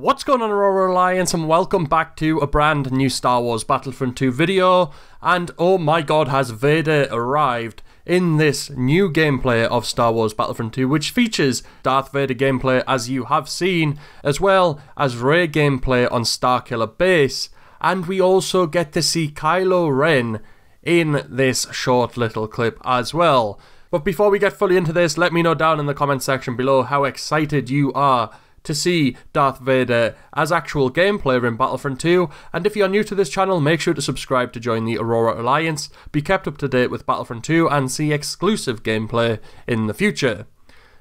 What's going on, Aurora Alliance, and welcome back to a brand new Star Wars Battlefront 2 video. And oh my god, has Vader arrived in this new gameplay of Star Wars Battlefront 2, which features Darth Vader gameplay as you have seen, as well as Rey gameplay on Starkiller base. And we also get to see Kylo Ren in this short little clip as well. But before we get fully into this, let me know down in the comment section below how excited you are to see Darth Vader as actual gameplay in Battlefront 2, and if you're new to this channel, make sure to subscribe to join the Aurora Alliance, be kept up to date with Battlefront 2, and see exclusive gameplay in the future.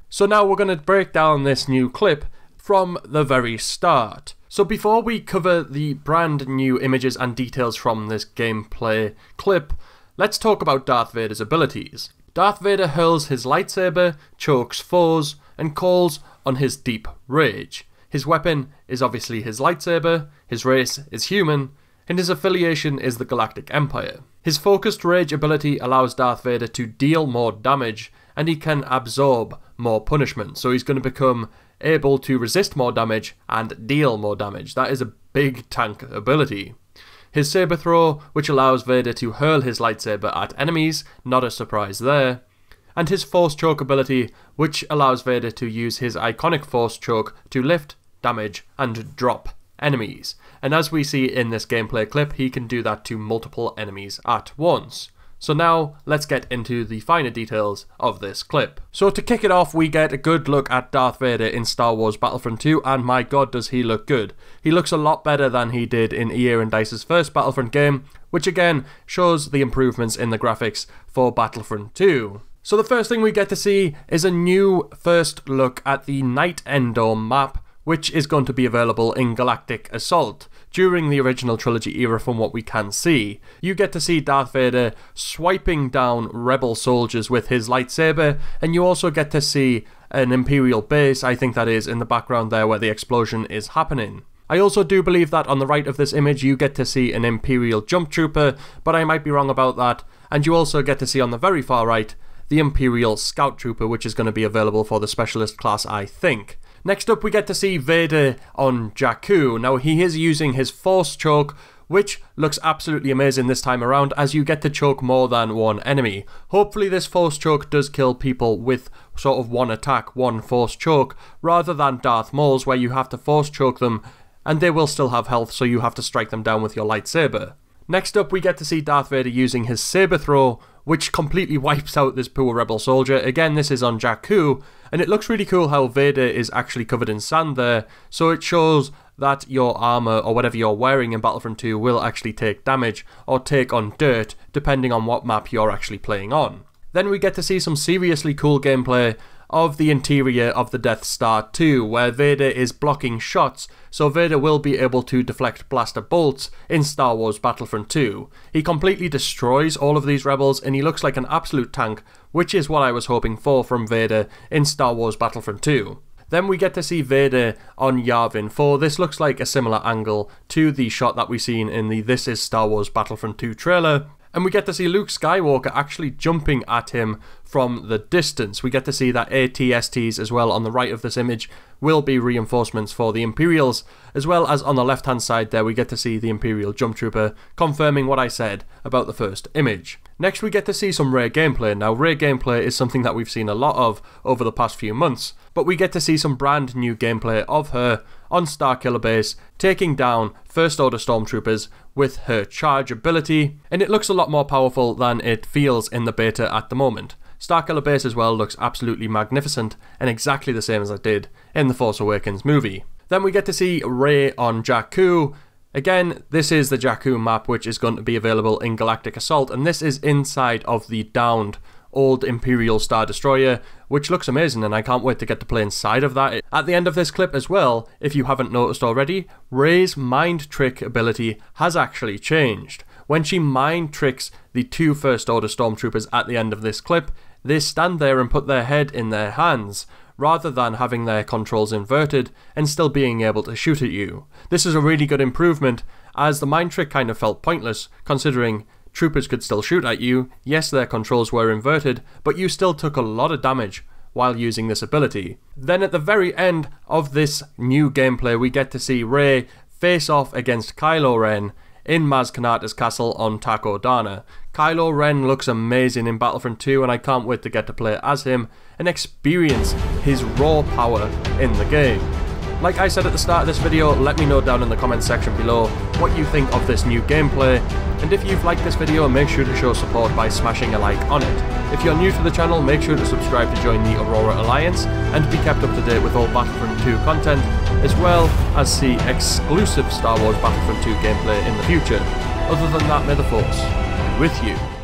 So now we're going to break down this new clip from the very start. So before we cover the brand new images and details from this gameplay clip, let's talk about Darth Vader's abilities. Darth Vader hurls his lightsaber, chokes foes, and calls on his deep rage. His weapon is obviously his lightsaber, his race is human, and his affiliation is the Galactic Empire. His focused rage ability allows Darth Vader to deal more damage, and he can absorb more punishment, so he's going to become able to resist more damage and deal more damage. That is a big tank ability. His saber throw, which allows Vader to hurl his lightsaber at enemies, not a surprise there. And his Force Choke ability, which allows Vader to use his iconic Force Choke to lift, damage, and drop enemies. And as we see in this gameplay clip, he can do that to multiple enemies at once. So now, let's get into the finer details of this clip. So to kick it off, we get a good look at Darth Vader in Star Wars Battlefront 2, and my god does he look good. He looks a lot better than he did in EA and DICE's first Battlefront game, which again shows the improvements in the graphics for Battlefront 2. So the first thing we get to see is a new first look at the Night Endor map, which is going to be available in Galactic Assault. During the original trilogy era, from what we can see, you get to see Darth Vader swiping down rebel soldiers with his lightsaber, and you also get to see an Imperial base, I think that is in the background there where the explosion is happening. I also do believe that on the right of this image you get to see an Imperial jump trooper, but I might be wrong about that, and you also get to see on the very far right the Imperial Scout Trooper, which is going to be available for the Specialist class, I think. Next up, we get to see Vader on Jakku. Now, he is using his Force Choke, which looks absolutely amazing this time around, as you get to choke more than one enemy. Hopefully this Force Choke does kill people with sort of one attack, one Force Choke, rather than Darth Maul's, where you have to Force Choke them, and they will still have health, so you have to strike them down with your lightsaber. Next up, we get to see Darth Vader using his saber throw, which completely wipes out this poor rebel soldier. Again, this is on Jakku, and it looks really cool how Vader is actually covered in sand there, so it shows that your armor or whatever you're wearing in Battlefront 2 will actually take damage or take on dirt, depending on what map you're actually playing on. Then we get to see some seriously cool gameplay of the interior of the Death Star 2, where Vader is blocking shots, so Vader will be able to deflect blaster bolts in Star Wars Battlefront 2. He completely destroys all of these rebels, and he looks like an absolute tank, which is what I was hoping for from Vader in Star Wars Battlefront 2. Then we get to see Vader on Yavin 4. This looks like a similar angle to the shot that we've seen in the This Is Star Wars Battlefront 2 trailer. And we get to see Luke Skywalker actually jumping at him from the distance. We get to see that AT-STs as well on the right of this image will be reinforcements for the Imperials, as well as on the left hand side there we get to see the Imperial Jump Trooper, confirming what I said about the first image. Next we get to see some Rey gameplay. Now Rey gameplay is something that we've seen a lot of over the past few months, but we get to see some brand new gameplay of her on Starkiller base, taking down First Order Stormtroopers with her charge ability, and it looks a lot more powerful than it feels in the beta at the moment. Starkiller base as well looks absolutely magnificent, and exactly the same as it did in the Force Awakens movie. Then we get to see Rey on Jakku. Again, this is the Jakku map, which is going to be available in Galactic Assault, and this is inside of the downed old Imperial Star Destroyer, which looks amazing, and I can't wait to get to play inside of that. At the end of this clip as well, if you haven't noticed already, Rey's mind trick ability has actually changed. When she mind tricks the two First Order Stormtroopers at the end of this clip, they stand there and put their head in their hands, rather than having their controls inverted and still being able to shoot at you. This is a really good improvement, as the mind trick kind of felt pointless, considering troopers could still shoot at you. Yes, their controls were inverted, but you still took a lot of damage while using this ability. Then at the very end of this new gameplay, we get to see Rey face off against Kylo Ren in Maz Kanata's castle on Takodana. Kylo Ren looks amazing in Battlefront 2 and I can't wait to get to play as him and experience his raw power in the game. Like I said at the start of this video, let me know down in the comments section below what you think of this new gameplay, and if you've liked this video, make sure to show support by smashing a like on it. If you're new to the channel, make sure to subscribe to join the Aurora Alliance and be kept up to date with all Battlefront 2 content, as well as see exclusive Star Wars Battlefront 2 gameplay in the future. Other than that, may the Force be with you.